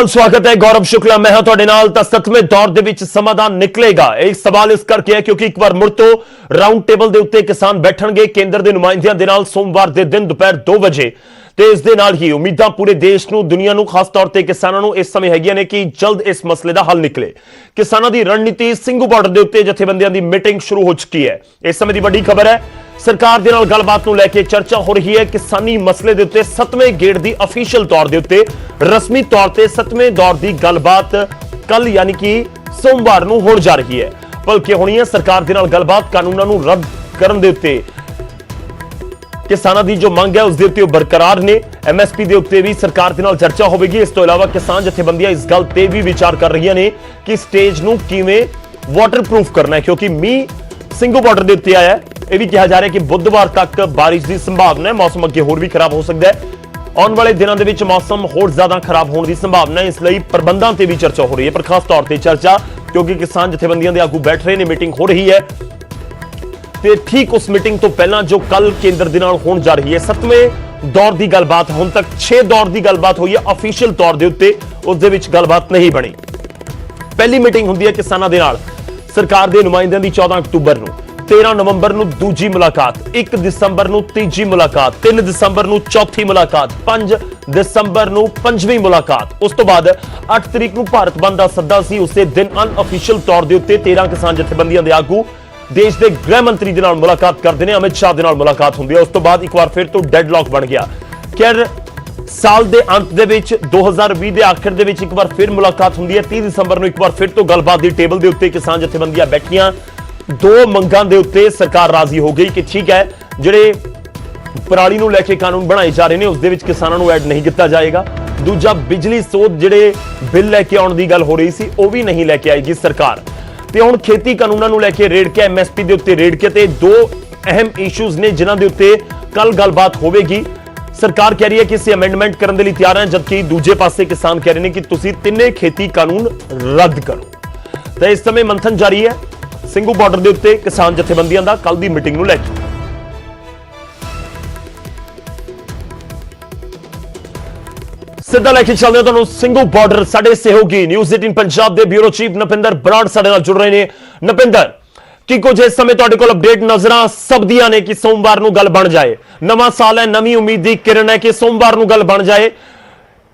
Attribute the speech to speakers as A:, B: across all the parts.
A: स्वागत है गौरव शुक्ला मैं हूं ਤੁਹਾਡੇ ਨਾਲ ਤਾਂ ਸੱਤਵੇਂ ਦੌਰ ਦੇ ਵਿੱਚ ਸਮਾਧਾਨ ਨਿਕਲੇਗਾ। ਇਹ ਸਵਾਲ ਇਸ ਕਰਕੇ ਹੈ ਕਿਉਂਕਿ ਇੱਕ ਵਾਰ ਮੁੜ ਤੋਂ ਰਾਉਂਡ ਟੇਬਲ ਦੇ ਉੱਤੇ ਕਿਸਾਨ ਬੈਠਣਗੇ ਕੇਂਦਰ ਦੇ ਨੁਮਾਇੰਦਿਆਂ ਦੇ ਨਾਲ ਸੋਮਵਾਰ ਦੇ ਦਿਨ ਦੁਪਹਿਰ 2 ਵਜੇ ਤੇ ਇਸ ਦੇ ਨਾਲ ਹੀ ਉਮੀਦਾਂ ਪੂਰੇ ਦੇਸ਼ ਨੂੰ ਦੁਨੀਆ ਨੂੰ ਖਾਸ ਤੌਰ ਤੇ ਕਿਸਾਨਾਂ ਨੂੰ ਇਸ ਸਮੇਂ ਹੈਗੀਆਂ ਨੇ ਕਿ ਜਲਦ ਇਸ ਮਸਲੇ ਦਾ ਹੱਲ ਨਿਕਲੇ। ਕਿਸਾਨਾਂ ਦੀ ਰਣਨੀਤੀ ਸਿੰਘੂ ਬਾਰਡਰ ਦੇ ਉੱਤੇ ਜਥੇਬੰਦੀਆਂ ਦੀ ਮੀਟਿੰਗ ਸ਼ੁਰੂ ਹੋ ਚੁੱਕੀ ਹੈ। ਇਸ ਸਮੇਂ ਦੀ ਵੱਡੀ ਖਬਰ ਹੈ सरकार दे नाल गलबात नूं लैके चर्चा हो रही है। किसानी मसले दे उत्ते 7वें गेड़ दी ऑफिशियल तौर दे उत्ते रस्मी तौर ते 7वें दौर दी गलबात कल यानी कि सोमवार नूं होण जा रही है। बल्कि होनी है सरकार दे नाल गलबात कानूनां नूं रद्द करन दे उत्ते किसानां दी जो मंग है उस दे उत्ते बरकरार ने। MSP दे उत्ते भी सरकार दे नाल चर्चा होवेगी। इस तो इलावा किसान जथेबंदियां इस गल ते भी विचार कर रही ने कि स्टेज नूं किवें वाटरप्रूफ करना है क्योंकि मींह ਸਿੰਘੂ ਬਾਰਡਰ ਦੇ ਉੱਤੇ ਆਇਆ। ਇਹ ਵੀ ਕਿਹਾ ਜਾ ਰਿਹਾ ਕਿ ਬੁੱਧਵਾਰ ਤੱਕ ਬਾਰਿਸ਼ ਦੀ ਸੰਭਾਵਨਾ ਹੈ। ਮੌਸਮ ਅੱਗੇ ਹੋਰ ਵੀ ਖਰਾਬ ਹੋ ਸਕਦਾ ਹੈ। ਆਉਣ ਵਾਲੇ ਦਿਨਾਂ ਦੇ ਵਿੱਚ ਮੌਸਮ ਹੋਰ ਜ਼ਿਆਦਾ ਖਰਾਬ ਹੋਣ ਦੀ ਸੰਭਾਵਨਾ ਹੈ। ਇਸ ਲਈ ਪ੍ਰਬੰਧਾਂ ਤੇ ਵੀ ਚਰਚਾ ਹੋ ਰਹੀ ਹੈ। ਪਰ ਖਾਸ ਤੌਰ ਤੇ ਚਰਚਾ ਕਿਉਂਕਿ ਕਿਸਾਨ ਜਥੇਬੰਦੀਆਂ ਦੇ ਆਗੂ ਬੈਠ ਰਹੇ ਨੇ, ਮੀਟਿੰਗ ਹੋ ਰਹੀ ਹੈ ਤੇ ਠੀਕ ਉਸ ਮੀਟਿੰਗ ਤੋਂ ਪਹਿਲਾਂ ਜੋ ਕੱਲ ਕੇਂਦਰ ਦੇ ਨਾਲ ਹੋਣ ਜਾ ਰਹੀ ਹੈ 7ਵੇਂ ਦੌਰ ਦੀ ਗੱਲਬਾਤ। ਹੁਣ ਤੱਕ 6 ਦੌਰ ਦੀ ਗੱਲਬਾਤ ਹੋਈ ਹੈ ਅਫੀਸ਼ੀਅਲ ਤੌਰ ਦੇ ਉੱਤੇ, ਉਸ ਦੇ ਵਿੱਚ ਗੱਲਬਾਤ ਨਹੀਂ ਬਣੀ। ਪਹਿਲੀ ਮੀਟਿੰਗ ਹੁੰਦੀ ਹੈ ਕਿਸਾਨਾਂ ਦੇ ਨਾਲ ਸਰਕਾਰ ਦੇ ਨੁਮਾਇੰਦਿਆਂ ਦੀ 14 ਅਕਤੂਬਰ ਨੂੰ, 13 ਨਵੰਬਰ ਨੂੰ ਦੂਜੀ ਮੁਲਾਕਾਤ, 1 ਦਸੰਬਰ ਨੂੰ ਤੀਜੀ ਮੁਲਾਕਾਤ, 3 ਦਸੰਬਰ ਨੂੰ ਚੌਥੀ ਮੁਲਾਕਾਤ, 5 ਦਸੰਬਰ ਨੂੰ ਪੰਜਵੀਂ ਮੁਲਾਕਾਤ। ਉਸ ਤੋਂ ਬਾਅਦ 8 ਤਰੀਕ ਨੂੰ ਭਾਰਤ ਬੰਦ ਦਾ ਸੱਦਾ ਸੀ। ਉਸੇ ਦਿਨ ਅਨਅਫੀਸ਼ੀਅਲ ਤੌਰ ਦੇ ਉੱਤੇ 13 ਕਿਸਾਨ ਜਥੇਬੰਦੀਆਂ ਦੇ ਆਗੂ ਦੇਸ਼ ਦੇ ਗ੍ਰਹਿ ਮੰਤਰੀ ਦੇ ਨਾਲ ਮੁਲਾਕਾਤ ਕਰਦੇ ਨੇ। ਅਮਿਤ ਸ਼ਾਹ ਦੇ ਨਾਲ ਮੁਲਾਕਾਤ ਹੁੰਦੀ ਹੈ। ਉਸ ਤੋਂ ਬਾਅਦ ਇੱਕ ਵਾਰ ਫਿਰ ਤੋਂ ਡੈਡਲੌਕ ਬਣ ਗਿਆ। ਖੈਰ ਸਾਲ ਦੇ ਅੰਤ ਦੇ ਵਿੱਚ 2020 ਦੇ ਆਖਿਰ ਦੇ ਵਿੱਚ ਇੱਕ ਵਾਰ ਫਿਰ ਮੁਲਾਕਾਤ ਹੁੰਦੀ ਹੈ। 30 ਦਸੰਬਰ ਨੂੰ ਇੱਕ ਵਾਰ ਫਿਰ ਤੋਂ ਗੱਲਬਾਤ ਦੀ ਟੇਬਲ ਦੇ ਉੱਤੇ ਕਿਸਾਨ ਜਥੇਬੰਦੀਆਂ ਬੈਠੀਆਂ। ਦੋ ਮੰਗਾਂ ਦੇ ਉੱਤੇ ਸਰਕਾਰ ਰਾਜ਼ੀ ਹੋ ਗਈ ਕਿ ਠੀਕ ਹੈ ਜਿਹੜੇ ਪਰਾਲੀ ਨੂੰ ਲੈ ਕੇ ਕਾਨੂੰਨ ਬਣਾਏ ਜਾ ਰਹੇ ਨੇ ਉਸ ਦੇ ਵਿੱਚ ਕਿਸਾਨਾਂ ਨੂੰ ਐਡ ਨਹੀਂ ਕੀਤਾ ਜਾਏਗਾ। ਦੂਜਾ ਬਿਜਲੀ ਸੋਧ ਜਿਹੜੇ ਬਿੱਲ ਲੈ ਕੇ ਆਉਣ ਦੀ ਗੱਲ ਹੋ ਰਹੀ ਸੀ ਉਹ ਵੀ ਨਹੀਂ ਲੈ ਕੇ ਆਏਗੀ ਸਰਕਾਰ। ਤੇ ਹੁਣ ਖੇਤੀ ਕਾਨੂੰਨਾਂ ਨੂੰ ਲੈ ਕੇ ਰੇੜ ਕੇ MSP ਦੇ ਉੱਤੇ ਰੇੜ ਕੇ ਤੇ ਦੋ ਅਹਿਮ ਇਸ਼ੂਜ਼ ਨੇ ਜਿਨ੍ਹਾਂ ਦੇ ਉੱਤੇ ਕੱਲ ਗੱਲਬਾਤ ਹੋਵੇਗੀ। ਸਰਕਾਰ ਕਹਿ ਰਹੀ ਹੈ ਕਿ ਅਸੀਂ ਅਮੈਂਡਮੈਂਟ ਕਰਨ ਦੇ ਲਈ ਤਿਆਰ ਹਾਂ, ਜਦਕਿ ਦੂਜੇ ਪਾਸੇ ਕਿਸਾਨ ਕਹਿ ਰਹੇ ਨੇ ਕਿ ਤੁਸੀਂ ਤਿੰਨੇ ਖੇਤੀ ਕਾਨੂੰਨ ਰੱਦ ਕਰੋ। ਤਾਂ ਇਸ ਸਮੇਂ ਮੰਥਨ ਜਾਰੀ ਹੈ ਸਿੰਘੂ ਬਾਰਡਰ ਦੇ ਉੱਤੇ ਕਿਸਾਨ ਜਥੇਬੰਦੀਆਂ ਦਾ ਕੱਲ ਦੀ ਮੀਟਿੰਗ ਨੂੰ ਲੈ ਕੇ। ਸਿੱਧਾ ਲੈ ਕੇ ਚੱਲਦੇ ਹਾਂ ਤੁਹਾਨੂੰ ਸਿੰਘੂ ਬਾਰਡਰ। ਸਾਡੇ ਸਹਿਯੋਗੀ ਨਿਊਜ਼ 18 ਪੰਜਾਬ ਦੇ ਬਿਊਰੋ ਚੀਫ ਨਪਿੰਦਰ ਬਰਾੜ ਸਾਡੇ ਨਾਲ ਜੁੜ ਰਹੇ ਨੇ। ਨਪਿੰਦਰ, ਕੀ ਕੁਝ ਇਸ ਸਮੇਂ ਤੁਹਾਡੇ ਕੋਲ ਅਪਡੇਟ ਨਜ਼ਰਾਂ ਸਭ ਦੀਆਂ ਨੇ ਕਿ ਸੋਮਵਾਰ ਨੂੰ ਗੱਲ ਬਣ ਜਾਏ? ਨਵਾਂ ਸਾਲ ਹੈ, ਨਵੀਂ ਉਮੀਦ ਦੀ ਕਿਰਨ ਹੈ ਕਿ ਸੋਮਵਾਰ ਨੂੰ ਗੱਲ ਬਣ ਜਾਏ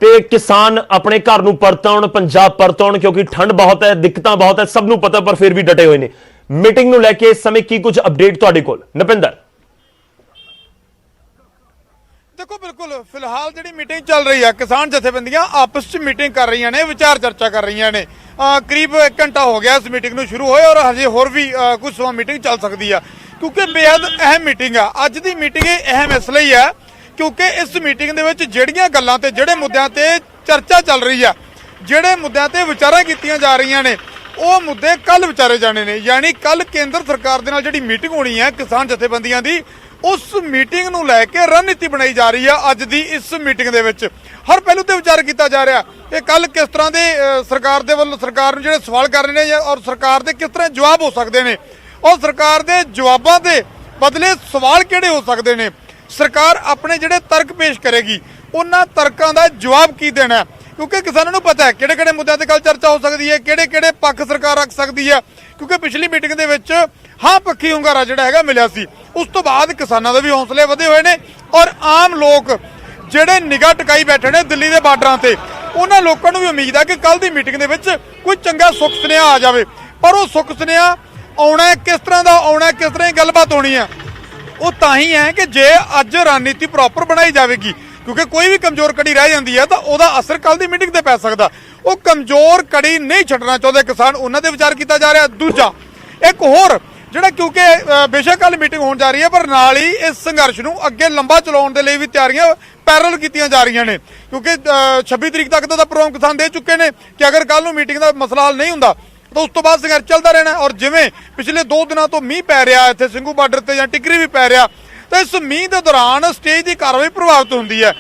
A: ਤੇ ਕਿਸਾਨ ਆਪਣੇ ਘਰ ਨੂੰ ਪਰਤਣ, ਪੰਜਾਬ ਪਰਤਣ, ਕਿਉਂਕਿ ਠੰਡ ਬਹੁਤ ਹੈ, ਦਿੱਕਤਾਂ ਬਹੁਤ ਹੈ, ਸਭ ਨੂੰ ਪਤਾ, ਪਰ ਫਿਰ ਵੀ ਡਟੇ ਹੋਏ ਨੇ। ਮੀਟਿੰਗ ਨੂੰ ਲੈ ਕੇ ਇਸ ਸਮੇਂ ਕੀ ਕੁਝ ਅਪਡੇਟ ਤੁਹਾਡੇ ਕੋਲ ਨਪਿੰਦਰ?
B: देखो बिल्कुल फिलहाल जी मीटिंग चल रही है, किसान जथेबंदियां आपस में मीटिंग कर रही ने, विचार चर्चा कर रही ने। करीब 1 घंटा हो गया इस मीटिंग में शुरू होए और हजे होर भी कुछ समय मीटिंग चल सकती है क्योंकि बेहद अहम मीटिंग है। अज की मीटिंग अहम इसलिए है क्योंकि इस मीटिंग के विच जिहड़ियां गल्लां ते जिहड़े मुद्दों ते चर्चा चल रही है, जिहड़े मुद्दों ते विचारां कीतियां जा रही ने, वो मुद्दे कल विचारे जाने ने। यानी कल केंद्र सरकार दे नाल जिहड़ी मीटिंग होनी है किसान जथेबंदियां दी, उस मीटिंग नूं लैके रणनीति बनाई जा रही है। अज दी इस मीटिंग दे विच हर पहलू ते विचार किया जा रहा है कि कल किस तरह के सरकार दे वल्लों सरकार नूं जिहड़े सवाल कर रहे हैं और सरकार दे किस तरह जवाब हो सकते हैं और सरकार दे जवाबां दे बदले सवाल किहड़े हो सकते हैं। सरकार अपने जिहड़े तर्क पेश करेगी उन्हां तर्कां दा जवाब की देना है क्योंकि किसानों को पता है किहड़े किहड़े मुद्दों ते कल चर्चा हो सकती है, किहड़े किहड़े पक्ष सरकार रख सकती है। क्योंकि पिछली मीटिंग दे विच हाँ पक्की हुंगारा जिहड़ा हैगा मिलिया सी, उस तो बाद किसानों के भी हौसले वधे हुए ने और आम लोग जिहड़े निगाह टकाई बैठे ने दिल्ली के बार्डरां ते, उन्हां लोकां नूं भी उम्मीद है कि कल दी मीटिंग दे विच कोई चंगा सुख सुनेहा आ जावे। पर वो सुख सुनेहा आउणा किस तरह दा आउणा, किस तरह की गलबात होनी है, वो तां ही है कि जे अज रणनीति प्रॉपर बनाई जाएगी क्योंकि कोई भी कमजोर कड़ी रह जाती है तो वह असर कल की मीटिंग पर पै सकता। वो कमजोर कड़ी नहीं छड्डना चाहते किसान, उन्होंने विचार किया जा रहा। दूजा एक होर जिहड़ा क्योंकि बेशक कल मीटिंग होने जा रही है पर नाल ही इस संघर्ष नूं अगे लंबा चलाउण दे लई भी तैयारियां पैरल कीतियां जा रही ने क्योंकि 26 तरीक तक तो प्रोग्राम किसान दे चुके हैं कि अगर कल नूं मीटिंग का मसला हल नहीं हुंदा तो उस तो बाद संघर्ष चलता रहना। और जिवें पिछले 2 दिनों तो मीह पै रहा इत्थे ਸਿੰਘੂ बार्डर ते जां टिकरी भी पै रहा, तो इस मीह के दौरान स्टेज की कार्रवाई प्रभावित होंदी है।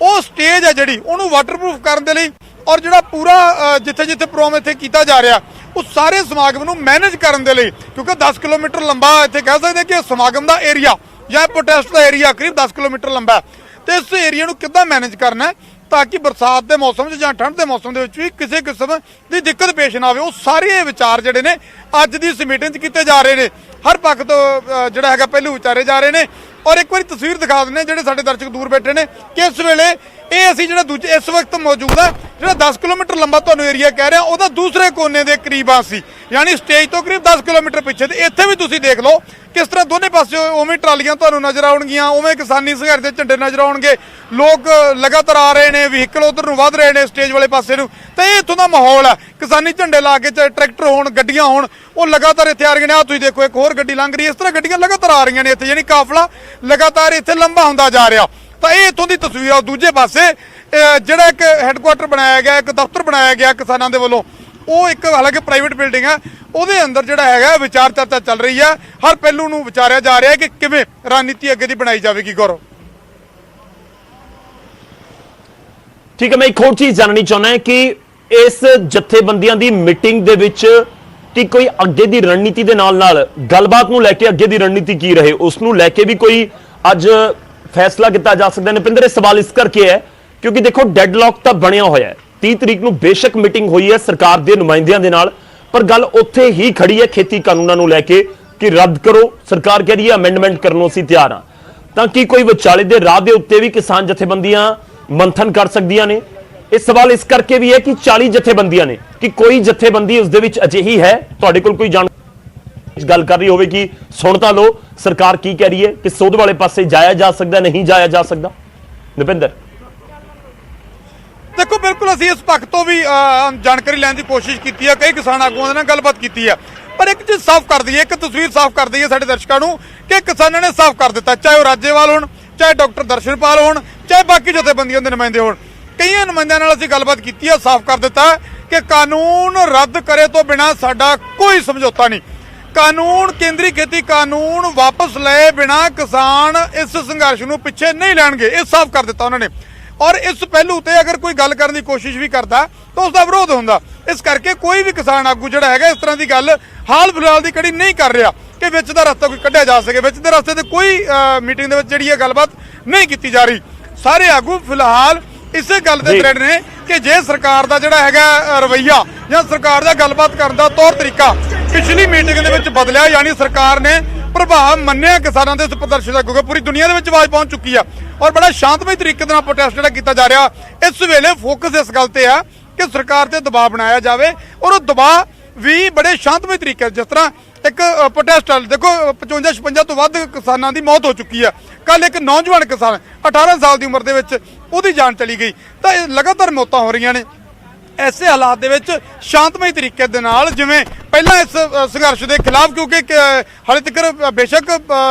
B: वो स्टेज है जिहड़ी उहनूं वाटरप्रूफ करन दे लई और जिहड़ा पूरा जिथे जिथे प्रोग्राम इत्थे कीता जा रहा उस सारे समागम नूं मैनेज करन दे लई, क्योंकि 10 किलोमीटर लंबा इत्थे कह सकते कि समागम का एरिया या प्रोटेस्ट का एरिया करीब 10 किलोमीटर लंबा है, तो इस एरिया नूं किद्दां मैनेज करना है ਤਾਂ ਕਿ ਬਰਸਾਤ ਦੇ ਮੌਸਮ 'ਚ ਜਾਂ ਠੰਡ ਦੇ ਮੌਸਮ ਦੇ ਵਿੱਚ ਵੀ ਕਿਸੇ ਕਿਸਮ ਦੀ ਦਿੱਕਤ ਪੇਸ਼ ਨਾ ਆਵੇ। ਉਹ ਸਾਰੇ ਇਹ ਵਿਚਾਰ ਜਿਹੜੇ ਨੇ ਅੱਜ ਦੀ ਇਸ ਮੀਟਿੰਗ 'ਚ ਕੀਤੇ ਜਾ ਰਹੇ ਨੇ। ਹਰ ਪੱਖ ਤੋਂ ਜਿਹੜਾ ਹੈਗਾ ਪਹਿਲੂ ਵਿਚਾਰੇ ਜਾ ਰਹੇ ਨੇ। ਔਰ ਇੱਕ ਵਾਰੀ ਤਸਵੀਰ ਦਿਖਾ ਦਿੰਦੇ ਜਿਹੜੇ ਸਾਡੇ ਦਰਸ਼ਕ ਦੂਰ ਬੈਠੇ ਨੇ ਕਿ ਇਸ ਵੇਲੇ ਇਹ ਅਸੀਂ ਜਿਹੜਾ ਦੂਜੇ ਇਸ ਵਕਤ ਮੌਜੂਦ ਆ ਜਿਹੜਾ 10 ਕਿਲੋਮੀਟਰ ਲੰਬਾ ਤੁਹਾਨੂੰ ਏਰੀਆ ਕਹਿ ਰਿਹਾ ਉਹਦਾ ਦੂਸਰੇ ਕੋਨੇ ਦੇ ਕਰੀਬ ਆ ਸੀ, ਯਾਨੀ ਸਟੇਜ ਤੋਂ ਕਰੀਬ 10 ਕਿਲੋਮੀਟਰ ਪਿੱਛੇ। ਤੇ ਇੱਥੇ ਵੀ ਤੁਸੀਂ ਦੇਖ ਲਓ ਕਿਸ ਤਰ੍ਹਾਂ ਦੋਨੇ ਪਾਸੇ ਉਵੇਂ ਟਰਾਲੀਆਂ ਤੁਹਾਨੂੰ ਨਜ਼ਰ ਆਉਣਗੀਆਂ, ਉਵੇਂ ਕਿਸਾਨੀ ਸੰਘਰਸ਼ ਦੇ ਝੰਡੇ ਨਜ਼ਰ ਆਉਣਗੇ। ਲੋਕ ਲਗਾਤਾਰ ਆ ਰਹੇ ਨੇ, ਵਹੀਕਲ ਉਧਰ ਨੂੰ ਵੱਧ ਰਹੇ ਨੇ ਸਟੇਜ ਵਾਲੇ ਪਾਸੇ ਨੂੰ। ਤਾਂ ਇਹ ਇੱਥੋਂ ਦਾ ਮਾਹੌਲ ਹੈ। ਕਿਸਾਨੀ ਝੰਡੇ ਲਾ ਕੇ ਚਾਹੇ ਟਰੈਕਟਰ ਹੋਣ, ਗੱਡੀਆਂ ਹੋਣ, ਉਹ ਲਗਾਤਾਰ ਇੱਥੇ ਆ ਰਹੀਆਂ ਨੇ। ਆ ਤੁਸੀਂ ਦੇਖੋ ਇੱਕ ਹੋਰ ਗੱਡੀ ਲੰਘ ਰਹੀ ਹੈ। ਇਸ ਤਰ੍ਹਾਂ ਗੱਡੀਆਂ ਲਗਾਤਾਰ ਆ ਰਹੀਆਂ ਨੇ ਇੱਥੇ, ਯਾਨੀ ਕਾਫਲਾ ਲਗਾਤਾਰ ਇੱਥੇ ਲੰਬਾ ਹੁੰਦਾ ਜਾ ਰਿਹਾ। ਤਾਂ ਇਹ ਇੱਥੋਂ ਦੀ ਤਸਵੀਰ ਆ। ਦੂਜੇ ਪਾਸੇ ਜਿਹੜਾ ਇੱਕ ਹੈੱਡਕੁਆਟਰ ਬਣਾਇਆ ਗਿਆ, ਇੱਕ ਦਫ਼ਤਰ ਬਣਾਇਆ ਗਿਆ ਕਿਸਾਨਾਂ ਦੇ ਵੱਲੋਂ, ਉਹ ਇੱਕ ਹਾਲਾਂਕਿ ਪ੍ਰਾਈਵੇਟ ਬਿਲਡਿੰਗ ਹੈ, ਉਹਦੇ ਅੰਦਰ ਜਿਹੜਾ ਹੈਗਾ ਵਿਚਾਰ ਚਰਚਾ ਚੱਲ ਰਹੀ ਹੈ। ਹਰ ਪਹਿਲੂ ਨੂੰ ਵਿਚਾਰਿਆ ਜਾ ਰਿਹਾ ਹੈ ਕਿ ਕਿਵੇਂ ਰਣਨੀਤੀ ਅੱਗੇ ਦੀ ਬਣਾਈ ਜਾਵੇਗੀ। ਗੌਰਵ,
A: ਠੀਕ ਹੈ, ਮੈਂ ਇੱਕ ਹੋਰ ਚੀਜ਼ ਜਾਣਨੀ ਚਾਹੁੰਦਾ ਕਿ ਇਸ ਜਥੇਬੰਦੀਆਂ ਦੀ ਮੀਟਿੰਗ ਦੇ ਵਿੱਚ ਕਿ ਕੋਈ ਅੱਗੇ ਦੀ ਰਣਨੀਤੀ ਦੇ ਨਾਲ ਗੱਲਬਾਤ ਨੂੰ ਲੈ ਕੇ ਅੱਗੇ ਦੀ ਰਣਨੀਤੀ ਕੀ ਰਹੇ, ਉਸ ਨੂੰ ਲੈ ਕੇ ਵੀ ਕੋਈ ਅੱਜ ਫੈਸਲਾ ਕੀਤਾ ਜਾ ਸਕਦਾ। ਨਿਪਿੰਦਰ, ਇਹ ਸਵਾਲ ਇਸ ਕਰਕੇ ਹੈ ਕਿਉਂਕਿ ਦੇਖੋ ਡੈਡਲੌਕ ਤਾਂ ਬਣਿਆ ਹੋਇਆ ਹੈ। 30 ਤਰੀਕ ਨੂੰ ਬੇਸ਼ੱਕ ਮੀਟਿੰਗ ਹੋਈ ਹੈ ਸਰਕਾਰ ਦੇ ਨੁਮਾਇੰਦਿਆਂ ਦੇ ਨਾਲ, ਪਰ ਗੱਲ ਉੱਥੇ ਹੀ ਖੜੀ ਹੈ ਖੇਤੀ ਕਾਨੂੰਨਾਂ ਨੂੰ ਲੈ ਕੇ ਕਿ ਰੱਦ ਕਰੋ। ਸਰਕਾਰ ਕਹਿ ਰਹੀ ਹੈ ਅਮੈਂਡਮੈਂਟ ਕਰਨ ਨੂੰ ਅਸੀਂ ਤਿਆਰ ਹਾਂ। ਤਾਂ ਕੀ ਕੋਈ ਵਿਚਾਲੇ ਦੇ ਰਾਹ ਦੇ ਉੱਤੇ ਵੀ ਕਿਸਾਨ ਜਥੇਬੰਦੀਆਂ ਮੰਥਨ ਕਰ ਸਕਦੀਆਂ ਨੇ? ਇਹ ਸਵਾਲ ਇਸ ਕਰਕੇ ਵੀ ਹੈ ਕਿ 40 ਜਥੇਬੰਦੀਆਂ ਨੇ, ਕਿ ਕੋਈ ਜਥੇਬੰਦੀ ਉਸ ਦੇ ਵਿੱਚ ਅਜਿਹੀ ਹੈ ਤੁਹਾਡੇ ਕੋਲ ਕੋਈ ਗੱਲ ਕਰ ਰਹੀ ਹੋਵੇ ਕਿ ਸੁਣ ਤਾਂ ਲਓ ਸਰਕਾਰ ਕੀ ਕਹਿ ਰਹੀ ਹੈ, ਕਿ ਸੋਧ ਵਾਲੇ ਪਾਸੇ ਜਾਇਆ ਜਾ ਸਕਦਾ, ਨਹੀਂ ਜਾਇਆ ਜਾ ਸਕਦਾ? ਨਿਪਿੰਦਰ,
B: ਦੇਖੋ ਬਿਲਕੁਲ ਅਸੀਂ ਇਸ ਪੱਖ ਤੋਂ ਵੀ ਜਾਣਕਾਰੀ ਲੈਣ ਦੀ ਕੋਸ਼ਿਸ਼ ਕੀਤੀ ਹੈ, ਕਈ ਕਿਸਾਨ ਆਗੂਆਂ ਦੇ ਨਾਲ ਗੱਲਬਾਤ ਕੀਤੀ ਹੈ। ਪਰ ਇੱਕ ਚੀਜ਼ ਸਾਫ਼ ਕਰ ਦਈਏ, ਇੱਕ ਤਸਵੀਰ ਸਾਫ਼ ਕਰ ਦਈਏ ਸਾਡੇ ਦਰਸ਼ਕਾਂ ਨੂੰ ਕਿ ਕਿਸਾਨਾਂ ਨੇ ਸਾਫ਼ ਕਰ ਦਿੱਤਾ, ਚਾਹੇ ਉਹ ਰਾਜੇਵਾਲ ਹੋਣ, ਚਾਹੇ ਡਾਕਟਰ ਦਰਸ਼ਨਪਾਲ ਹੋਣ, ਚਾਹੇ ਬਾਕੀ ਜਥੇਬੰਦੀਆਂ ਦੇ ਨੁਮਾਇੰਦੇ ਹੋਣ। ਕਈਆਂ ਨੁਮਾਇੰਦਿਆਂ ਨਾਲ ਅਸੀਂ ਗੱਲਬਾਤ ਕੀਤੀ ਹੈ, ਸਾਫ਼ ਕਰ ਦਿੱਤਾ ਕਿ ਕਾਨੂੰਨ ਰੱਦ ਕਰੇ ਤੋਂ ਬਿਨਾਂ ਸਾਡਾ ਕੋਈ ਸਮਝੌਤਾ ਨਹੀਂ। ਕਾਨੂੰਨ, ਕੇਂਦਰੀ ਖੇਤੀ ਕਾਨੂੰਨ ਵਾਪਸ ਲਏ ਬਿਨਾਂ ਕਿਸਾਨ ਇਸ ਸੰਘਰਸ਼ ਨੂੰ ਪਿੱਛੇ ਨਹੀਂ ਲੈਣਗੇ। ਇਹ ਸਾਫ਼ ਕਰ ਦਿੱਤਾ ਉਹਨਾਂ ਨੇ। ਔਰ ਇਸ ਪਹਿਲੂ ਤੇ ਅਗਰ ਕੋਈ ਗੱਲ ਕਰਨ ਦੀ ਕੋਸ਼ਿਸ਼ ਵੀ ਕਰਦਾ ਤਾਂ ਉਸ ਦਾ ਵਿਰੋਧ ਹੁੰਦਾ। ਇਸ ਕਰਕੇ ਕੋਈ ਵੀ ਕਿਸਾਨ ਆਗੂ ਜਿਹੜਾ ਹੈਗਾ ਇਸ ਤਰ੍ਹਾਂ ਦੀ ਗੱਲ ਹਾਲ ਫਿਲਹਾਲ ਦੀ ਕੜੀ ਨਹੀਂ ਕਰ ਰਿਹਾ ਕਿ ਵਿੱਚ ਦਾ ਰਸਤਾ ਕੋਈ ਕੱਢਿਆ ਜਾ ਸਕੇ। ਵਿੱਚ ਦੇ ਰਸਤੇ ਤੇ ਕੋਈ ਮੀਟਿੰਗ ਦੇ ਵਿੱਚ ਜਿਹੜੀ ਇਹ ਗੱਲਬਾਤ ਨਹੀਂ ਕੀਤੀ ਜਾ ਰਹੀ। ਸਾਰੇ ਆਗੂ ਫਿਲਹਾਲ ਇਸੇ ਗੱਲ ਤੇ ਦ੍ਰਿੜ ਨੇ ਕਿ ਜੇ ਸਰਕਾਰ ਦਾ ਜਿਹੜਾ ਹੈਗਾ ਰਵੱਈਆ ਜਾਂ ਸਰਕਾਰ ਦਾ ਗੱਲਬਾਤ ਕਰਨ ਦਾ ਤੌਰ ਤਰੀਕਾ ਪਿਛਲੀ ਮੀਟਿੰਗ ਦੇ ਵਿੱਚ ਬਦਲਿਆ, ਯਾਨੀ ਸਰਕਾਰ ਨੇ ਪ੍ਰਭਾਵ ਮੰਨਿਆ ਕਿਸਾਨਾਂ ਦੇ ਇਸ ਪ੍ਰਦਰਸ਼ਨ ਦਾ, ਕਿਉਂਕਿ ਪੂਰੀ ਦੁਨੀਆ ਦੇ ਵਿੱਚ ਆਵਾਜ਼ ਪਹੁੰਚ ਚੁੱਕੀ ਆ ਔਰ ਬੜਾ ਸ਼ਾਂਤਮਈ ਤਰੀਕੇ ਦੇ ਨਾਲ ਪ੍ਰੋਟੈਸਟ ਜਿਹੜਾ ਕੀਤਾ ਜਾ ਰਿਹਾ। ਇਸ ਵੇਲੇ ਫੋਕਸ ਇਸ ਗੱਲ ਤੇ ਆ ਕਿ ਸਰਕਾਰ ਤੇ ਦਬਾਅ ਬਣਾਇਆ ਜਾਵੇ ਔਰ ਉਹ ਦਬਾਅ ਵੀ ਬੜੇ ਸ਼ਾਂਤਮਈ ਤਰੀਕੇ, ਜਿਸ ਤਰ੍ਹਾਂ ਇੱਕ ਪ੍ਰੋਟੈਸਟ ਦੇਖੋ 55-56 ਤੋਂ ਵੱਧ ਕਿਸਾਨਾਂ ਦੀ ਮੌਤ ਹੋ ਚੁੱਕੀ ਆ। ਕੱਲ ਇੱਕ ਨੌਜਵਾਨ ਕਿਸਾਨ 18 ਸਾਲ ਦੀ ਉਮਰ ਦੇ ਵਿੱਚ ਉਹਦੀ ਜਾਨ ਚਲੀ ਗਈ। ਤਾਂ ਲਗਾਤਾਰ ਮੌਤਾਂ ਹੋ ਰਹੀਆਂ ਨੇ। ਐਸੇ ਹਾਲਾਤ ਦੇ ਵਿੱਚ ਸ਼ਾਂਤਮਈ ਤਰੀਕੇ ਦੇ ਨਾਲ, ਜਿਵੇਂ ਪਹਿਲਾਂ ਇਸ ਸੰਘਰਸ਼ ਦੇ ਖਿਲਾਫ, ਕਿਉਂਕਿ ਹਾਲੇ ਤੱਕ ਬੇਸ਼ੱਕ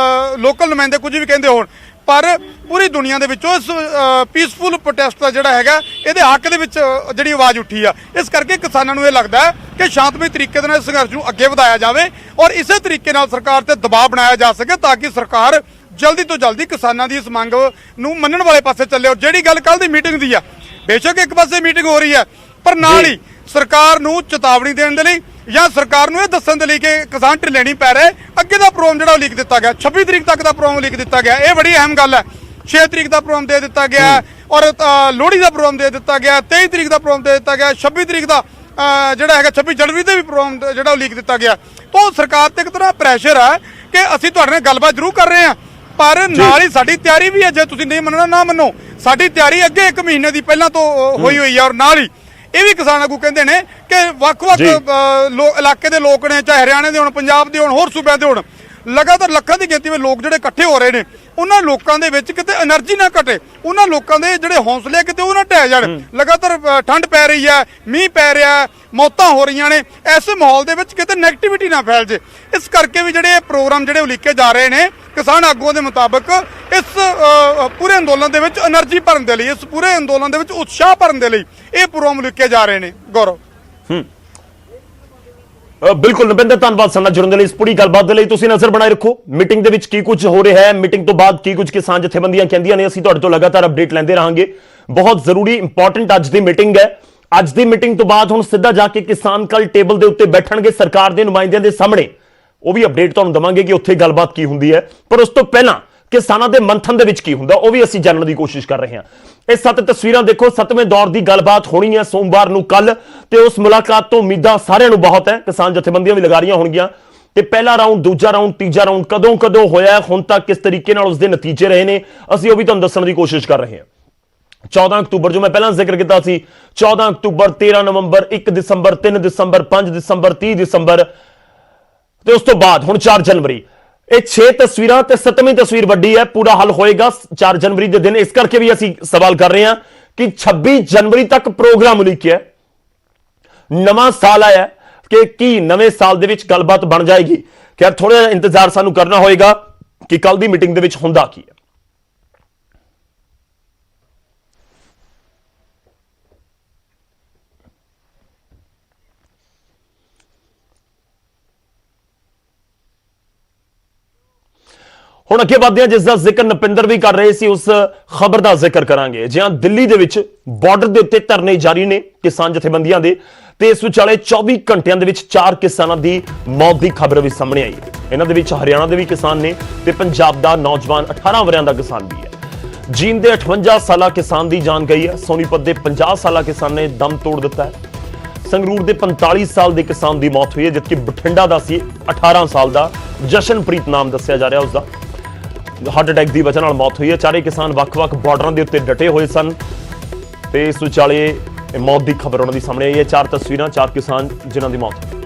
B: ਲੋਕਲ ਨੁਮਾਇੰਦੇ ਕੁਝ ਵੀ ਕਹਿੰਦੇ ਹੋਣ, ਪਰ ਪੂਰੀ ਦੁਨੀਆ ਦੇ ਵਿੱਚੋਂ ਇਸ ਪੀਸਫੁਲ ਪ੍ਰੋਟੈਸਟ ਦਾ ਜਿਹੜਾ ਹੈਗਾ ਇਹਦੇ ਹੱਕ ਦੇ ਵਿੱਚ ਜਿਹੜੀ ਆਵਾਜ਼ ਉੱਠੀ ਆ। ਇਸ ਕਰਕੇ ਕਿਸਾਨਾਂ ਨੂੰ ਇਹ ਲੱਗਦਾ ਹੈ ਕਿ ਸ਼ਾਂਤਮਈ ਤਰੀਕੇ ਦੇ ਨਾਲ ਸੰਘਰਸ਼ ਨੂੰ ਅੱਗੇ ਵਧਾਇਆ ਜਾਵੇ ਔਰ ਇਸੇ ਤਰੀਕੇ ਨਾਲ ਸਰਕਾਰ ਤੇ ਦਬਾਅ ਬਣਾਇਆ ਜਾ ਸਕੇ ਤਾਂ ਕਿ ਸਰਕਾਰ ਜਲਦੀ ਤੋਂ ਜਲਦੀ ਕਿਸਾਨਾਂ ਦੀ ਇਸ ਮੰਗ ਨੂੰ ਮੰਨਣ ਵਾਲੇ ਪਾਸੇ ਚੱਲੇ। ਔਰ ਜਿਹੜੀ ਗੱਲ ਕੱਲ ਦੀ ਮੀਟਿੰਗ ਦੀ ਆ, ਬੇਸ਼ੱਕ ਇੱਕ ਪਾਸੇ ਮੀਟਿੰਗ ਹੋ ਰਹੀ ਹੈ, ਪਰ ਨਾਲ ਹੀ ਸਰਕਾਰ ਨੂੰ ਚੇਤਾਵਨੀ ਦੇਣ ਦੇ ਲਈ ਜਾਂ ਸਰਕਾਰ ਨੂੰ ਇਹ ਦੱਸਣ ਦੇ ਲਈ ਕਿ ਕਿਸਾਨ ਢਿੱਲੇ ਨਹੀਂ ਪੈ ਰਹੇ, ਅੱਗੇ ਦਾ ਪ੍ਰੋਗਰਾਮ ਜਿਹੜਾ ਉਹ ਲਿਖ ਦਿੱਤਾ ਗਿਆ। 26 ਤਰੀਕ ਤੱਕ ਦਾ ਪ੍ਰੋਗਰਾਮ ਲਿਖ ਦਿੱਤਾ ਗਿਆ। ਇਹ ਬੜੀ ਅਹਿਮ ਗੱਲ ਹੈ। 6 ਤਰੀਕ ਦਾ ਪ੍ਰੋਗਰਾਮ ਦੇ ਦਿੱਤਾ ਗਿਆ ਔਰ ਲੋਹੜੀ ਦਾ ਪ੍ਰੋਗਰਾਮ ਦੇ ਦਿੱਤਾ ਗਿਆ। 23 ਤਰੀਕ ਦਾ ਪ੍ਰੋਗਰਾਮ ਦੇ ਦਿੱਤਾ ਗਿਆ। 26 ਤਰੀਕ ਦਾ ਜਿਹੜਾ ਹੈਗਾ 26 ਜਨਵਰੀ ਦੇ ਵੀ ਪ੍ਰੋਗਰਾਮ ਜਿਹੜਾ ਉਹ ਲਿਖ ਦਿੱਤਾ ਗਿਆ। ਤਾਂ ਸਰਕਾਰ ਤੇ ਇੱਕ ਤਰ੍ਹਾਂ ਪ੍ਰੈਸ਼ਰ ਹੈ ਕਿ ਅਸੀਂ ਤੁਹਾਡੇ ਨਾਲ ਗੱਲਬਾਤ ਜ਼ਰੂਰ ਕਰ ਰਹੇ ਹਾਂ, ਪਰ ਨਾਲ ਹੀ ਸਾਡੀ ਤਿਆਰੀ ਵੀ ਹੈ। ਜੇ ਤੁਸੀਂ ਨਹੀਂ ਮੰਨਣਾ ਨਾ ਮੰਨੋ, ਸਾਡੀ ਤਿਆਰੀ ਅੱਗੇ 1 ਮਹੀਨੇ ਦੀ ਪਹਿਲਾਂ ਤੋਂ ਹੋਈ ਹੋਈ ਹੈ। ਔਰ ਨਾਲ ਹੀ ਇਹ ਵੀ ਕਿਸਾਨ ਆਗੂ ਕਹਿੰਦੇ ਨੇ ਕਿ ਵੱਖ-ਵੱਖ ਇਲਾਕੇ ਦੇ ਲੋਕ ਨੇ, ਚਾਹੇ ਹਰਿਆਣੇ ਦੇ ਹੋਣ, ਪੰਜਾਬ ਦੇ ਹੋਣ, ਹੋਰ ਸੂਬਿਆਂ ਦੇ ਹੋਣ, ਲਗਾਤਾਰ ਲੱਖਾਂ ਦੀ ਗਿਣਤੀ ਵਿੱਚ ਲੋਕ ਜਿਹੜੇ ਇਕੱਠੇ ਹੋ ਰਹੇ ਨੇ, ਉਹਨਾਂ ਲੋਕਾਂ ਦੇ ਵਿੱਚ ਕਿਤੇ એનર્ਜੀ ਨਾ ਘਟੇ, ਉਹਨਾਂ ਲੋਕਾਂ ਦੇ ਜਿਹੜੇ ਹੌਸਲੇ ਕਿਤੇ ਉਹ ਨਾ ਢਹਿ ਜਾਣ। ਲਗਾਤਾਰ ਠੰਡ ਪੈ ਰਹੀ ਹੈ, ਮੀਂਹ ਪੈ ਰਿਹਾ, ਮੌਤਾਂ ਹੋ ਰਹੀਆਂ ਨੇ, ਐਸੇ ਮਾਹੌਲ ਦੇ ਵਿੱਚ ਕਿਤੇ ਨੈਗੇਟਿਵਿਟੀ ਨਾ ਫੈਲ ਜੇ। ਇਸ ਕਰਕੇ ਵੀ ਜਿਹੜੇ ਪ੍ਰੋਗਰਾਮ ਜਿਹੜੇ ਉਲੀਕੇ ਜਾ ਰਹੇ ਨੇ ਕਿਸਾਨ ਆਗੂਆਂ ਦੇ ਮੁਤਾਬਕ, ਇਸ ਪੂਰੇ ਅੰਦੋਲਨ ਦੇ ਵਿੱਚ એનર્ਜੀ ਭਰਨ ਦੇ ਲਈ, ਇਸ ਪੂਰੇ ਅੰਦੋਲਨ ਦੇ ਵਿੱਚ ਉਤਸ਼ਾਹ ਭਰਨ ਦੇ ਲਈ ਇਹ ਪ੍ਰੋਗਰਾਮ ਉਲੀਕੇ ਜਾ ਰਹੇ ਨੇ। ਗੌਰਵ,
A: ਬਿਲਕੁਲ ਨਵਿੰਦਰ, ਧੰਨਵਾਦ ਸਾਡਾ ਜੁੜਨ ਦੇ ਲਈ। ਇਸ ਪੂਰੀ ਗੱਲਬਾਤ ਦੇ ਲਈ ਤੁਸੀਂ ਨਜ਼ਰ ਬਣਾਏ ਰੱਖੋ ਮੀਟਿੰਗ ਦੇ ਵਿੱਚ ਕੀ ਕੁਝ ਹੋ ਰਿਹਾ ਹੈ, ਮੀਟਿੰਗ ਤੋਂ ਬਾਅਦ ਕੀ ਕੁਝ ਕਿਸਾਨ ਜਥੇਬੰਦੀਆਂ ਕਹਿੰਦੀਆਂ ਨੇ। ਅਸੀਂ ਤੁਹਾਡੇ ਤੋਂ ਲਗਾਤਾਰ ਅਪਡੇਟ ਲੈਂਦੇ ਰਹਾਂਗੇ। ਬਹੁਤ ਜ਼ਰੂਰੀ ਇੰਪੋਰਟੈਂਟ ਅੱਜ ਦੀ ਮੀਟਿੰਗ ਹੈ। ਅੱਜ ਦੀ ਮੀਟਿੰਗ ਤੋਂ ਬਾਅਦ ਹੁਣ ਸਿੱਧਾ ਜਾ ਕੇ ਕਿਸਾਨ ਕੱਲ ਟੇਬਲ ਦੇ ਉੱਤੇ ਬੈਠਣਗੇ ਸਰਕਾਰ ਦੇ ਨੁਮਾਇੰਦਿਆਂ ਦੇ ਸਾਹਮਣੇ। ਉਹ ਵੀ ਅਪਡੇਟ ਤੁਹਾਨੂੰ ਦਵਾਂਗੇ ਕਿ ਉੱਥੇ ਗੱਲਬਾਤ ਕੀ ਹੁੰਦੀ ਹੈ। ਪਰ ਉਸ ਤੋਂ ਪਹਿਲਾਂ ਕਿਸਾਨਾਂ ਦੇ ਮੰਥਨ ਦੇ ਵਿੱਚ ਕੀ ਹੁੰਦਾ ਉਹ ਵੀ ਅਸੀਂ ਜਾਣਨ ਦੀ ਕੋਸ਼ਿਸ਼ ਕਰ ਰਹੇ ਹਾਂ। ਇਹ 7 ਤਸਵੀਰਾਂ ਦੇਖੋ, 7ਵੇਂ ਦੌਰ ਦੀ ਗੱਲਬਾਤ ਹੋਣੀ ਹੈ ਸੋਮਵਾਰ ਨੂੰ ਕੱਲ, ਤੇ ਉਸ ਮੁਲਾਕਾਤ ਤੋਂ ਉਮੀਦਾਂ ਸਾਰਿਆਂ ਨੂੰ ਬਹੁਤ ਹੈ। ਕਿਸਾਨ ਜਥੇਬੰਦੀਆਂ ਵੀ ਲਗਾ ਰਹੀਆਂ ਹੋਣਗੀਆਂ ਤੇ ਪਹਿਲਾ ਰਾਊਂਡ, ਦੂਜਾ ਰਾਊਂਡ, ਤੀਜਾ ਰਾਊਂਡ ਕਦੋਂ ਹੋਇਆ, ਹੁਣ ਤੱਕ ਕਿਸ ਤਰੀਕੇ ਨਾਲ ਉਸਦੇ ਨਤੀਜੇ ਰਹੇ ਨੇ, ਅਸੀਂ ਉਹ ਵੀ ਤੁਹਾਨੂੰ ਦੱਸਣ ਦੀ ਕੋਸ਼ਿਸ਼ ਕਰ ਰਹੇ ਹਾਂ। 14 ਅਕਤੂਬਰ ਜੋ ਮੈਂ ਪਹਿਲਾਂ ਜ਼ਿਕਰ ਕੀਤਾ ਸੀ, 14 ਅਕਤੂਬਰ, 13 ਨਵੰਬਰ, 1 ਦਸੰਬਰ, 3 ਦਸੰਬਰ, 5 ਦਸੰਬਰ, 30 ਦਸੰਬਰ ਤੇ ਉਸ ਤੋਂ ਬਾਅਦ ਹੁਣ 4 ਜਨਵਰੀ। ਇਹ 6 ਤਸਵੀਰਾਂ ਤੇ 7ਵੀਂ ਤਸਵੀਰ ਵੱਡੀ ਹੈ। ਪੂਰਾ ਹੱਲ ਹੋਏਗਾ 4 ਜਨਵਰੀ ਦੇ ਦਿਨ। ਇਸ ਕਰਕੇ ਵੀ ਅਸੀਂ ਸਵਾਲ ਕਰ ਰਹੇ ਹਾਂ ਕਿ 26 ਜਨਵਰੀ ਤੱਕ ਪ੍ਰੋਗਰਾਮ ਉਲੀਕਿਆ, ਨਵਾਂ ਸਾਲ ਆਇਆ ਕਿ ਕੀ ਨਵੇਂ ਸਾਲ ਦੇ ਵਿੱਚ ਗੱਲਬਾਤ ਬਣ ਜਾਏਗੀ। ਖੈਰ ਥੋੜਾ ਜਿਹਾ ਇੰਤਜ਼ਾਰ ਸਾਨੂੰ ਕਰਨਾ ਹੋਏਗਾ ਕਿ ਕੱਲ ਦੀ ਮੀਟਿੰਗ ਦੇ ਵਿੱਚ ਹੁੰਦਾ ਕੀ ਹੈ। ਹੁਣ ਅੱਗੇ ਵਧਦੇ ਹਾਂ, ਜਿਸ ਦਾ ਜ਼ਿਕਰ ਨਪਿੰਦਰ ਵੀ ਕਰ ਰਹੇ ਸੀ, ਉਸ ਖਬਰ ਦਾ ਜ਼ਿਕਰ ਕਰਾਂਗੇ। ਜਿਹਾਂ ਦਿੱਲੀ ਦੇ ਵਿੱਚ ਬਾਰਡਰ ਦੇ ਉੱਤੇ ਧਰਨੇ ਜਾਰੀ ਨੇ ਕਿਸਾਨ ਜਥੇਬੰਦੀਆਂ ਦੇ, ਤੇ ਇਸ ਵਿਚਾਲੇ 24 ਘੰਟਿਆਂ ਦੇ ਵਿੱਚ 4 ਕਿਸਾਨਾਂ ਦੀ ਮੌਤ ਦੀ ਖਬਰ ਵੀ ਸਾਹਮਣੇ ਆਈ ਹੈ। ਇਹਨਾਂ ਦੇ ਵਿੱਚ ਹਰਿਆਣਾ ਦੇ ਵੀ ਕਿਸਾਨ ਨੇ ਤੇ ਪੰਜਾਬ ਦਾ ਨੌਜਵਾਨ 18 ਵਰਿਆਂ ਦਾ ਕਿਸਾਨ ਵੀ ਹੈ। ਜੀਂਦ ਦੇ 58 ਸਾਲਾ ਕਿਸਾਨ ਦੀ ਜਾਨ ਗਈ ਹੈ। ਸੋਨੀਪਤ ਦੇ 50 ਸਾਲਾ ਕਿਸਾਨ ਨੇ ਦਮ ਤੋੜ ਦਿੱਤਾ ਹੈ। ਸੰਗਰੂਰ ਦੇ 45 ਸਾਲ ਦੇ ਕਿਸਾਨ ਦੀ ਮੌਤ ਹੋਈ ਹੈ, ਜਦਕਿ ਬਠਿੰਡਾ ਦਾ ਸੀ 18 ਸਾਲ ਦਾ ਜਸ਼ਨਪ੍ਰੀਤ ਨਾਮ ਦੱਸਿਆ ਜਾ ਰਿਹਾ, ਉਸਦਾ ਹਾਰਟ ਅਟੈਕ ਦੀ ਵਜ੍ਹਾ ਨਾਲ ਮੌਤ ਹੋਈ ਹੈ। ਚਾਰੇ ਕਿਸਾਨ ਵੱਖ-ਵੱਖ ਬਾਰਡਰਾਂ ਦੇ ਉੱਤੇ ਡਟੇ ਹੋਏ ਸਨ ਤੇ ਇਸ ਵਿਚਾਲੇ ਮੌਤ ਦੀ ਖਬਰ ਉਹਨਾਂ ਦੀ ਸਾਹਮਣੇ ਆਈ ਹੈ। 4 ਤਸਵੀਰਾਂ, 4 ਕਿਸਾਨ ਜਿਨ੍ਹਾਂ ਦੀ ਮੌਤ ਹੋਈ।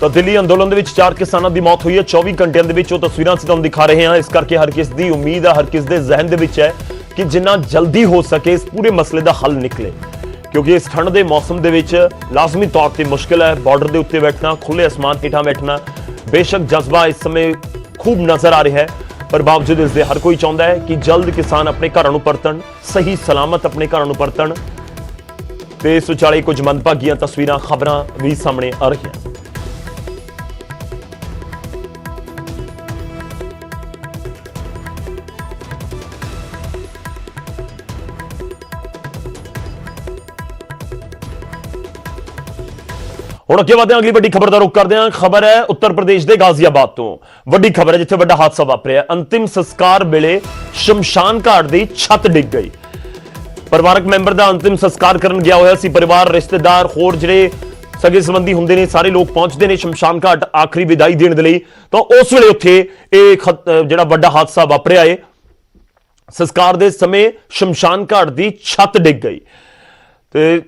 A: ਤਾਂ ਦਿੱਲੀ ਅੰਦੋਲਨ ਦੇ ਵਿੱਚ 4 ਕਿਸਾਨਾਂ ਦੀ ਮੌਤ ਹੋਈ ਹੈ 24 ਘੰਟਿਆਂ ਦੇ ਵਿੱਚ। ਉਹ ਤਸਵੀਰਾਂ ਅਸੀਂ ਤੁਹਾਨੂੰ ਦਿਖਾ ਰਹੇ ਹਾਂ। ਇਸ ਕਰਕੇ ਹਰ ਕਿਸ ਦੀ ਉਮੀਦ ਹੈ, ਹਰ ਕਿਸ ਦੇ ਜ਼ਿਹਨ ਦੇ ਵਿੱਚ ਹੈ ਕਿ ਜਿੰਨਾ ਜਲਦੀ ਹੋ ਸਕੇ ਇਸ ਪੂਰੇ ਮਸਲੇ ਦਾ ਹੱਲ ਨਿਕਲੇ, ਕਿਉਂਕਿ ਇਸ ਠੰਡ ਦੇ ਮੌਸਮ ਦੇ ਵਿੱਚ ਲਾਜ਼ਮੀ ਤੌਰ ਤੇ ਮੁਸ਼ਕਿਲ ਹੈ ਬਾਰਡਰ ਦੇ ਉੱਤੇ ਬੈਠਣਾ, ਖੁੱਲੇ ਅਸਮਾਨ ਹੇਠਾਂ ਬੈਠਣਾ। ਬੇਸ਼ੱਕ ਜਜ਼ਬਾ ਇਸ ਸਮੇਂ ਖੂਬ ਨਜ਼ਰ ਆ ਰਿਹਾ ਹੈ, ਪਰ ਬਾਵਜੂਦ ਇਸ ਦੇ ਹਰ ਕੋਈ ਚਾਹੁੰਦਾ ਹੈ ਕਿ ਜਲਦ ਕਿਸਾਨ ਆਪਣੇ ਘਰਾਂ ਨੂੰ ਪਰਤਣ, ਸਹੀ ਸਲਾਮਤ ਆਪਣੇ ਘਰਾਂ ਨੂੰ ਪਰਤਣ। ਤੇ ਇਸ ਵਿਚਾਲੇ ਕੁਝ ਮੰਦਭਾਗੀਆਂ ਤਸਵੀਰਾਂ, ਖਬਰਾਂ ਵੀ ਸਾਹਮਣੇ ਆ ਰਹੀਆਂ। ਹੁਣ ਅੱਗੇ ਵਧਦੇ ਹਾਂ, ਅਗਲੀ ਵੱਡੀ ਖਬਰ ਦਾ ਰੁਖ ਕਰਦੇ ਹਾਂ। ਖਬਰ ਹੈ ਉੱਤਰ ਪ੍ਰਦੇਸ਼ ਦੇ ਗਾਜ਼ੀਆਬਾਦ ਤੋਂ। ਵੱਡੀ ਖਬਰ ਹੈ ਜਿੱਥੇ ਵੱਡਾ ਹਾਦਸਾ ਵਾਪਰਿਆ। ਅੰਤਿਮ ਸੰਸਕਾਰ ਵੇਲੇ ਸ਼ਮਸ਼ਾਨ ਘਾਟ ਦੀ ਛੱਤ ਡਿੱਗ ਗਈ। ਪਰਿਵਾਰਕ ਮੈਂਬਰ ਦਾ ਅੰਤਿਮ ਸੰਸਕਾਰ ਕਰਨ ਗਿਆ ਹੋਇਆ ਸੀ ਪਰਿਵਾਰ, ਰਿਸ਼ਤੇਦਾਰ, ਹੋਰ ਜਿਹੜੇ ਸਗੇ ਸੰਬੰਧੀ ਹੁੰਦੇ ਨੇ, ਸਾਰੇ ਲੋਕ ਪਹੁੰਚਦੇ ਨੇ ਸ਼ਮਸ਼ਾਨ ਘਾਟ ਆਖਰੀ ਵਿਦਾਈ ਦੇਣ ਦੇ ਲਈ। ਤਾਂ ਉਸ ਵੇਲੇ ਉੱਥੇ ਇਹ ਜਿਹੜਾ ਵੱਡਾ ਹਾਦਸਾ ਵਾਪਰਿਆ ਹੈ। ਸੰਸਕਾਰ ਦੇ ਸਮੇਂ ਸ਼ਮਸ਼ਾਨ ਘਾਟ ਦੀ ਛੱਤ ਡਿੱਗ ਗਈ ਤੇ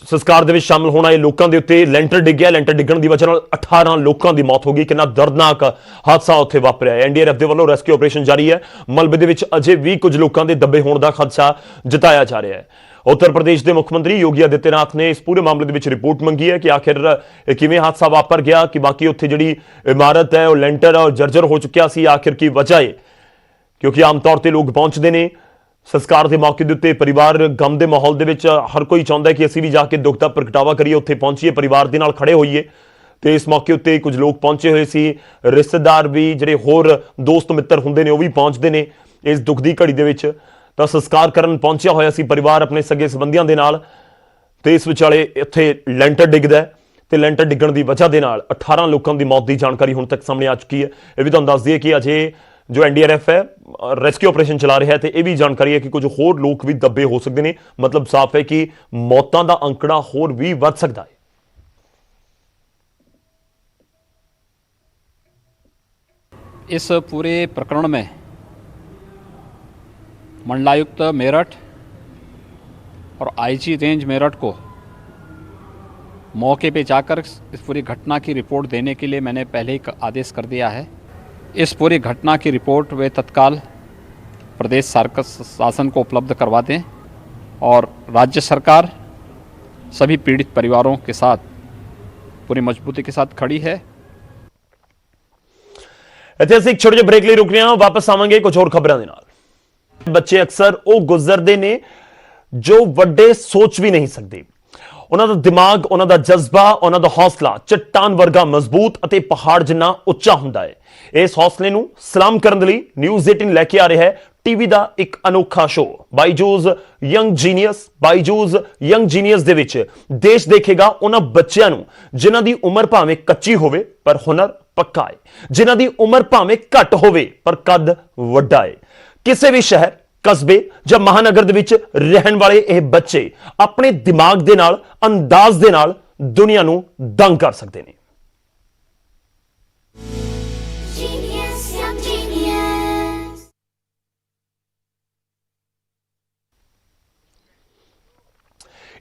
A: ਸੰਸਕਾਰ ਦੇ ਵਿੱਚ ਸ਼ਾਮਲ ਹੋਣ ਆਏ ਲੋਕਾਂ ਦੇ ਉੱਤੇ ਲੈਂਟਰ ਡਿੱਗਿਆ। ਲੈਂਟਰ ਡਿੱਗਣ ਦੀ ਵਜ੍ਹਾ ਨਾਲ 18 ਲੋਕਾਂ ਦੀ ਮੌਤ ਹੋ ਗਈ। ਕਿੰਨਾ ਦਰਦਨਾਕ ਹਾਦਸਾ ਉੱਥੇ ਵਾਪਰਿਆ ਹੈ। ਐਨਡੀਆਰਐਫ ਦੇ ਵੱਲੋਂ ਰੈਸਕਿਊ ਆਪਰੇਸ਼ਨ ਜਾਰੀ ਹੈ। ਮਲਬੇ ਦੇ ਵਿੱਚ ਅਜੇ ਵੀ ਕੁਝ ਲੋਕਾਂ ਦੇ ਦੱਬੇ ਹੋਣ ਦਾ ਖਦਸ਼ਾ ਜਤਾਇਆ ਜਾ ਰਿਹਾ ਹੈ। ਉੱਤਰ ਪ੍ਰਦੇਸ਼ ਦੇ ਮੁੱਖ ਮੰਤਰੀ ਯੋਗੀ ਆਦਿੱਤਿਆਨਾਥ ਨੇ ਇਸ ਪੂਰੇ ਮਾਮਲੇ ਦੇ ਵਿੱਚ ਰਿਪੋਰਟ ਮੰਗੀ ਹੈ ਕਿ ਆਖਿਰ ਇਹ ਕਿਵੇਂ ਹਾਦਸਾ ਵਾਪਰ ਗਿਆ, ਕਿ ਬਾਕੀ ਉੱਥੇ ਜਿਹੜੀ ਇਮਾਰਤ ਹੈ ਉਹ ਲੈਂਟਰ ਹੈ ਉਹ ਜਰਜਰ ਹੋ ਚੁੱਕਿਆ ਸੀ, ਆਖਿਰ ਕੀ ਵਜ੍ਹਾ ਹੈ। ਕਿਉਂਕਿ ਆਮ ਤੌਰ ਤੇ ਲੋਕ ਪਹੁੰਚਦੇ ਨੇ ਸੰਸਕਾਰ ਦੇ ਮੌਕੇ ਦੇ ਉੱਤੇ, ਪਰਿਵਾਰ ਗਮ ਦੇ ਮਾਹੌਲ ਦੇ ਵਿੱਚ ਹਰ ਕੋਈ ਚਾਹੁੰਦਾ ਕਿ ਅਸੀਂ ਵੀ ਜਾ ਕੇ ਦੁੱਖ ਦਾ ਪ੍ਰਗਟਾਵਾ ਕਰੀਏ, ਉੱਥੇ ਪਹੁੰਚੀਏ, ਪਰਿਵਾਰ ਦੇ ਨਾਲ ਖੜੇ ਹੋਈਏ। ਤੇ ਇਸ ਮੌਕੇ ਉੱਤੇ ਕੁਝ ਲੋਕ ਪਹੁੰਚੇ ਹੋਏ ਸੀ, ਰਿਸ਼ਤੇਦਾਰ ਵੀ, ਜਿਹੜੇ ਹੋਰ ਦੋਸਤ ਮਿੱਤਰ ਹੁੰਦੇ ਨੇ ਉਹ ਵੀ ਪਹੁੰਚਦੇ ਨੇ ਇਸ ਦੁੱਖ ਦੀ ਘੜੀ ਦੇ ਵਿੱਚ। ਤਾਂ ਸੰਸਕਾਰ ਕਰਨ ਪਹੁੰਚਿਆ ਹੋਇਆ ਸੀ ਪਰਿਵਾਰ ਆਪਣੇ ਸਗੇ ਸੰਬੰਧੀਆਂ ਦੇ ਨਾਲ, ਤੇ ਇਸ ਵਿਚਾਲੇ ਇੱਥੇ ਲੈਂਟਰ ਡਿੱਗਦਾ ਤੇ ਲੈਂਟਰ ਡਿੱਗਣ ਦੀ ਵਜ੍ਹਾ ਦੇ ਨਾਲ 18 ਲੋਕਾਂ ਦੀ ਮੌਤ ਦੀ ਜਾਣਕਾਰੀ ਹੁਣ ਤੱਕ ਸਾਹਮਣੇ ਆ ਚੁੱਕੀ ਹੈ। ਇਹ ਵੀ ਤੁਹਾਨੂੰ ਦੱਸ ਦਈਏ ਕਿ ਅਜੇ ਜੋ ਐਨਡੀਆਰਐਫ ਹੈ ਰੈਸਕਿਊ ਆਪਰੇਸ਼ਨ ਚਲਾ ਰਿਹਾ ਹੈ ਤੇ ਇਹ ਵੀ ਜਾਣਕਾਰੀ ਹੈ ਕਿ ਕੁਝ ਹੋਰ ਲੋਕ ਵੀ ਦੱਬੇ ਹੋ ਸਕਦੇ ਨੇ। ਮਤਲਬ ਸਾਫ਼ ਹੈ ਕਿ ਮੌਤਾਂ ਦਾ ਅੰਕੜਾ ਹੋਰ ਵੀ ਵੱਧ ਸਕਦਾ ਹੈ।
C: इस पूरे प्रकरण में मंडलायुक्त मेरठ और आईजी रेंज मेरठ को मौके पे जाकर इस पूरी घटना की रिपोर्ट देने के लिए मैंने पहले ही आदेश कर दिया है। इस पूरी घटना की रिपोर्ट वे तत्काल प्रदेश शासन को उपलब्ध करवा दें और राज्य सरकार सभी पीड़ित परिवारों के साथ पूरी मजबूती के साथ खड़ी है।
A: ਇੱਥੇ ਅਸੀਂ ਇੱਕ ਛੋਟੇ ਜਿਹੇ ਬ੍ਰੇਕ ਲਈ ਰੁਕ ਰਹੇ ਹਾਂ, ਵਾਪਸ ਆਵਾਂਗੇ ਕੁਝ ਹੋਰ ਖਬਰਾਂ ਦੇ ਨਾਲ। ਬੱਚੇ ਅਕਸਰ ਉਹ ਗੁਜ਼ਰਦੇ ਨੇ ਜੋ ਵੱਡੇ ਸੋਚ ਵੀ ਨਹੀਂ ਸਕਦੇ। ਉਹਨਾਂ ਦਾ ਦਿਮਾਗ, ਉਹਨਾਂ ਦਾ ਜਜ਼ਬਾ, ਉਹਨਾਂ ਦਾ ਹੌਸਲਾ ਚੱਟਾਨ ਵਰਗਾ ਮਜ਼ਬੂਤ ਅਤੇ ਪਹਾੜ ਜਿੰਨਾ ਉੱਚਾ ਹੁੰਦਾ ਹੈ। ਇਸ ਹੌਸਲੇ ਨੂੰ ਸਲਾਮ ਕਰਨ ਦੇ ਲਈ ਨਿਊਜ਼ 18 ਲੈ ਕੇ ਆ ਰਿਹਾ ਹੈ टीवी का एक अनोखा show Byju's young genius. Byju's young genius दे विच देश देखेगा उन्हां बच्चियां नूं जिन्हां दी उमर भावें कच्ची होवे पर हुनर पक्का है, जिन्हां दी उमर भावें घट होवे पर कद वड्डा है। किसी भी शहर कस्बे या महानगर दे विच रहन वाले यह बच्चे अपने दिमाग दे नाल अंदाज दे नाल दुनिया नूं दंग कर सकते हैं।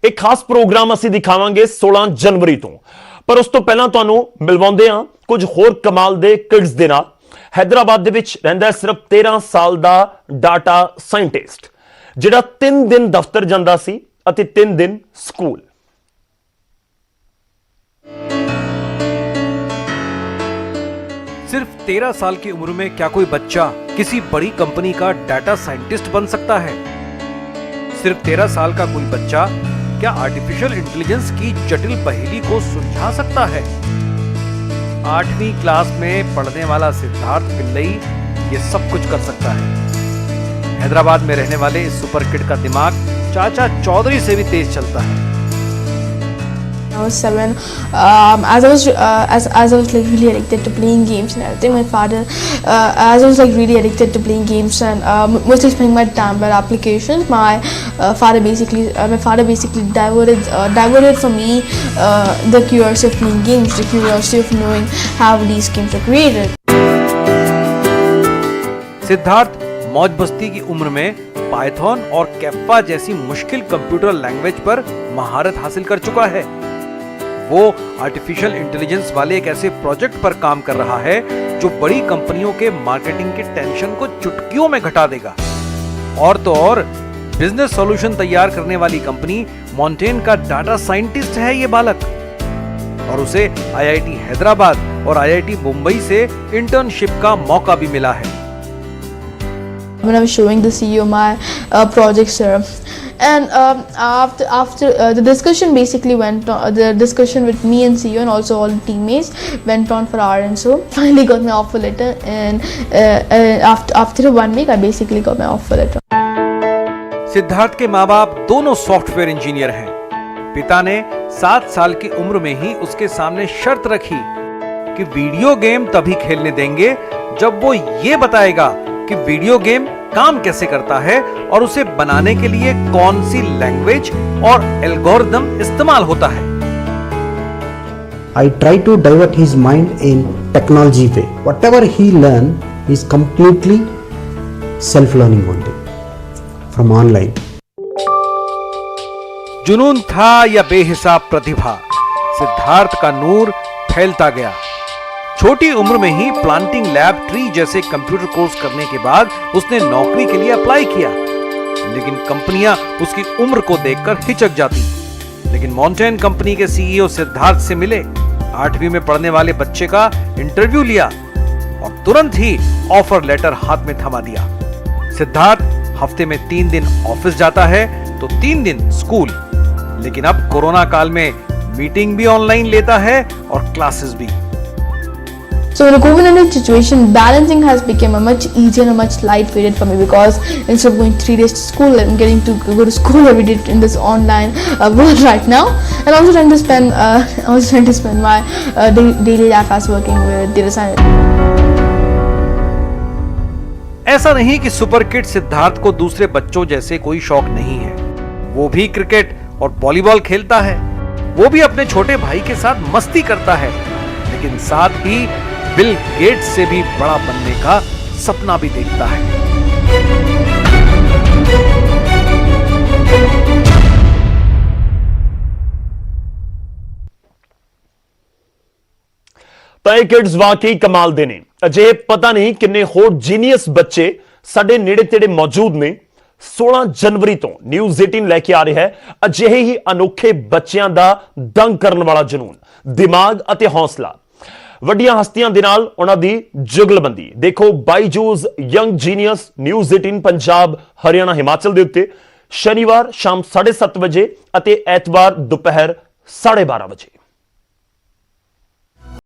A: एक खास प्रोग्राम असीं दिखावांगे 16 जनवरी तो, पर उस तो पहलां तुहानूं मिलवाउंदे हां कुछ होर कमाल दे किड्स दे नाल। हैदराबाद दे विच रहिंदा है सिर्फ 13 साल दा डाटा साइंटिस्ट जिहड़ा 3 दिन दफ्तर जांदा सी अते 3 दिन स्कूल।
D: सिर्फ 13 साल की उम्र में क्या कोई बच्चा किसी बड़ी कंपनी का डाटा साइंटिस्ट बन सकता है? सिर्फ 13 साल का कोई बच्चा क्या आर्टिफिशियल इंटेलिजेंस की जटिल पहेली को सुलझा सकता है? 8वीं क्लास में पढ़ने वाला सिद्धार्थ पिल्लई ये सब कुछ कर सकता है। हैदराबाद में रहने वाले इस सुपर किड का दिमाग चाचा चौधरी से भी तेज चलता है।
E: I was 7. As I was like really addicted to playing games and everything. My father, as I was like really addicted to playing games and mostly spending my time by applications. My father basically diverted from me the curiosity of playing games, the curiosity of knowing how these games are created.
D: Siddharth मौज मस्ती की उम्र में Python और kappa जैसी मुश्किल computer language पर महारत हासिल कर चुका है। वो आर्टिफिशियल इंटेलिजेंस वाले एक ऐसे प्रोजेक्ट पर काम कर रहा है जो बड़ी कंपनियों के मार्केटिंग की टेंशन को चुटकियों में घटा देगा। और तो और बिजनेस सॉल्यूशन तैयार करने वाली कंपनी मॉन्टेन का डाटा साइंटिस्ट है ये बालक, और उसे आईआईटी हैदराबाद और आईआईटी मुंबई से इंटर्नशिप का मौका भी मिला है।
E: When I was showing the CEO my project, sir, and after the discussion basically went on, the discussion with me and CEO and also all the teammates went on for hours, and so finally got my offer letter, and after 1 week I basically got my offer letter.
D: Siddharth के माँ बाप दोनों software engineer हैं। पिता ने 7 साल की उम्र में ही उसके सामने शर्त रखी कि वीडियो गेम तभी खेलने देंगे जब वो ये बताएगा कि वीडियो गेम काम कैसे करता है और उसे बनाने के लिए कौन सी लैंग्वेज और एल्गोरिदम इस्तेमाल होता है।
F: I try to divert his mind in technology way. Whatever he learn is completely self-learning only from online.
D: जुनून था या बेहिसाब प्रतिभा, सिद्धार्थ का नूर फैलता गया। छोटी उम्र में ही प्लांटिंग लैब ट्री जैसे कंप्यूटर कोर्स करने के बाद उसने नौकरी के लिए अप्लाई किया, लेकिन कंपनियां उसकी उम्र को देखकर हिचक जाती। लेकिन मॉन्टेन कंपनी के सीईओ सिद्धार्थ से मिले, 8वीं में पढ़ने वाले बच्चे का इंटरव्यू लिया और तुरंत ही ऑफर लेटर हाथ में थमा दिया। सिद्धार्थ हफ्ते में 3 दिन ऑफिस जाता है तो 3 दिन स्कूल, लेकिन अब कोरोना काल में मीटिंग भी ऑनलाइन लेता है और क्लासेस भी।
E: So in a COVID-19 situation, balancing has become a much easier and a much light-weighted for me, because instead of going 3 days to school, I'm getting to go to school every day in this online world right now, and also trying to spend my daily life as working with data science.
D: ऐसा नहीं कि super kid Siddharth को दूसरे बच्चों जैसे कोई शौक नहीं है। वो भी क्रिकेट और वॉलीबॉल खेलता है। वो भी अपने छोटे भाई के साथ मस्ती करता है, लेकिन साथ ही बिल गेट्स से भी बड़ा बनने का सपना भी देखता है।
A: ਤਾਂ ਕਿਡਸ ਵਾਕਈ ਕਮਾਲ ਦੇ ਨੇ। ਅਜੇ ਪਤਾ ਨਹੀਂ ਕਿੰਨੇ ਹੋਰ ਜੀਨੀਅਸ ਬੱਚੇ ਸਾਡੇ ਨੇੜੇ ਤੇੜੇ ਮੌਜੂਦ ਨੇ। 16 जनवरी ਤੋਂ ਨਿਊਜ਼ 18 ਲੈ ਕੇ ਆ ਰਿਹਾ ਹੈ ਅਜਿਹੇ ਹੀ ਅਨੋਖੇ ਬੱਚਿਆਂ ਦਾ ਦੰਗ ਕਰਨ ਵਾਲਾ ਜਨੂਨ, ਦਿਮਾਗ ਅਤੇ ਹੌਸਲਾ। ਵੱਡੀਆਂ ਹਸਤੀਆਂ ਦੇ ਨਾਲ ਉਹਨਾਂ ਦੀ ਜੁਗਲਬੰਦੀ ਦੇਖੋ। Byju's young genius news 18 Punjab, Haryana, Himachal ਦੇ ਉੱਤੇ ਸ਼ਨੀਵਾਰ ਸ਼ਾਮ 7:30 ਵਜੇ ਅਤੇ ਐਤਵਾਰ ਦੁਪਹਿਰ 12:30 ਵਜੇ।